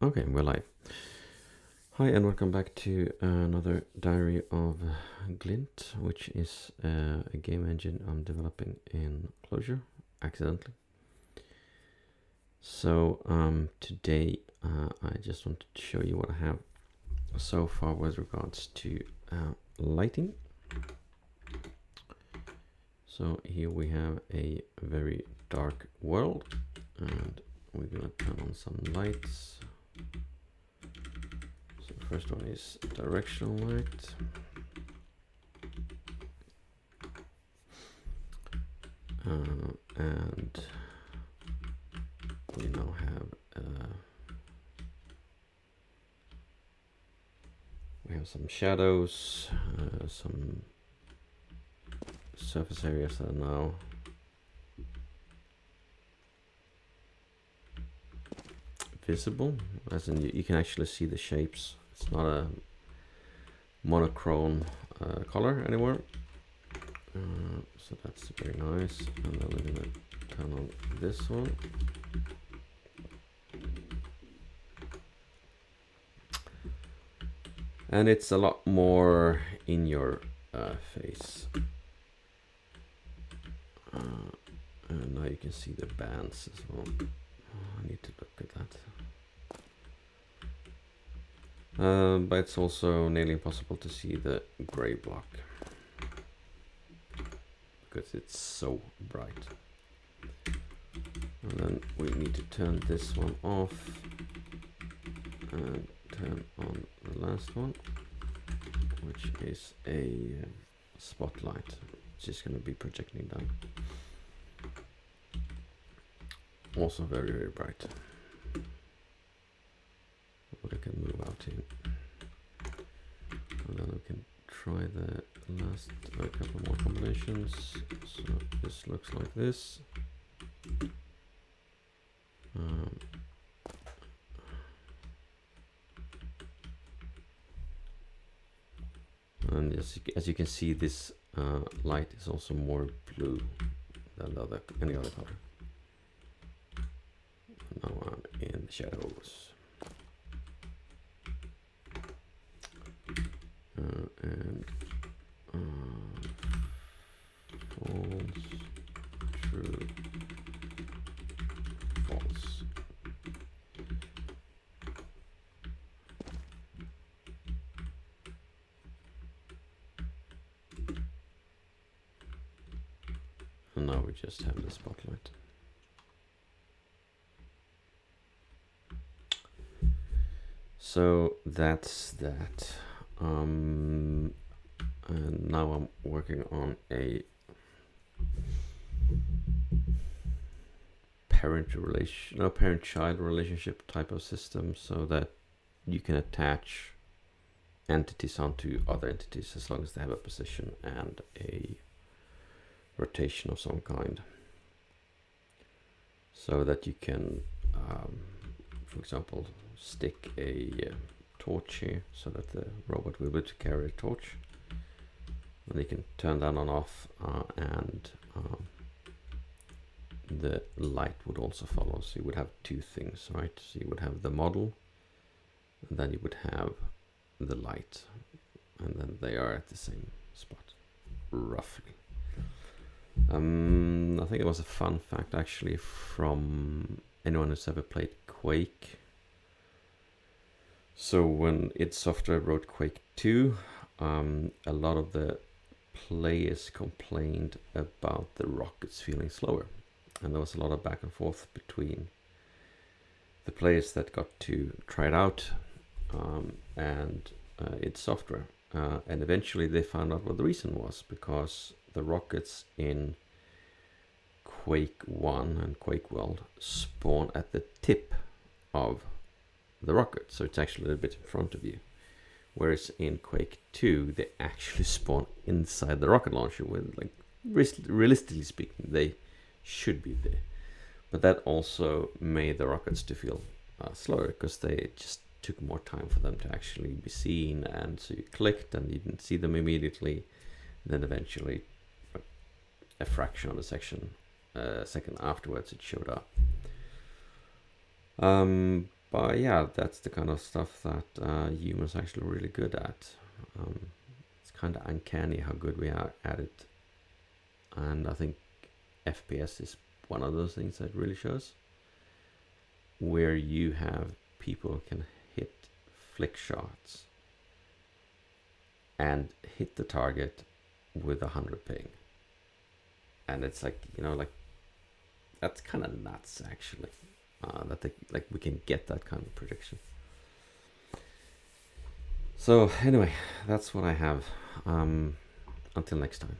Okay, we're live. Hi and welcome back to another diary of Glint, which is a game engine I'm developing in Clojure, accidentally. So today I just wanted to show you what I have so far with regards to lighting. So here we have a very dark world and we're gonna turn on some lights. So the first one is directional light. And we now have some shadows, some surface areas that are now visible, as in you can actually see the shapes. It's not a monochrome color anymore. So that's very nice. And then we're gonna turn on this one. And it's a lot more in your face. And now you can see the bands as well. I need to look at that. But it's also nearly impossible to see the gray block because it's so bright. And then we need to turn this one off and turn on the last one, which is a spotlight, which is going to be projecting down. Also very, very bright. But I can move out here. And then we can try the last couple more combinations. So this looks like this. And as you can see, this light is also more blue than any other color. Now I'm in the shadows. And false, true, false. And now we just have the spotlight. So that's that. And now I'm working on a parent-child relationship type of system, so that you can attach entities onto other entities as long as they have a position and a rotation of some kind. So that you can, for example, stick a torch here so that the robot will be able to carry a torch. And you can turn that on off, and the light would also follow. So you would have two things, right? So you would have the model, and then you would have the light, and then they are at the same spot, roughly. I think it was a fun fact actually from anyone who's ever played Quake. So when id Software wrote Quake 2, a lot of the players complained about the rockets feeling slower. And there was a lot of back and forth between the players that got to try it out and id Software. And eventually they found out what the reason was, because the rockets in Quake 1 and Quake World spawn at the tip of the rocket, so it's actually a little bit in front of you. Whereas in Quake 2, they actually spawn inside the rocket launcher, with, like, realistically speaking, they should be there. But that also made the rockets to feel slower, because they just took more time for them to actually be seen, and so you clicked and you didn't see them immediately. Then eventually, a fraction of a second afterwards, it showed up. But yeah, that's the kind of stuff that humans are actually really good at. It's kind of uncanny how good we are at it. And I think FPS is one of those things that really shows. Where you have people can hit flick shots and hit the target with 100 ping. And it's like, like that's kind of nuts actually. That we can get that kind of prediction. So anyway, that's what I have. Until next time.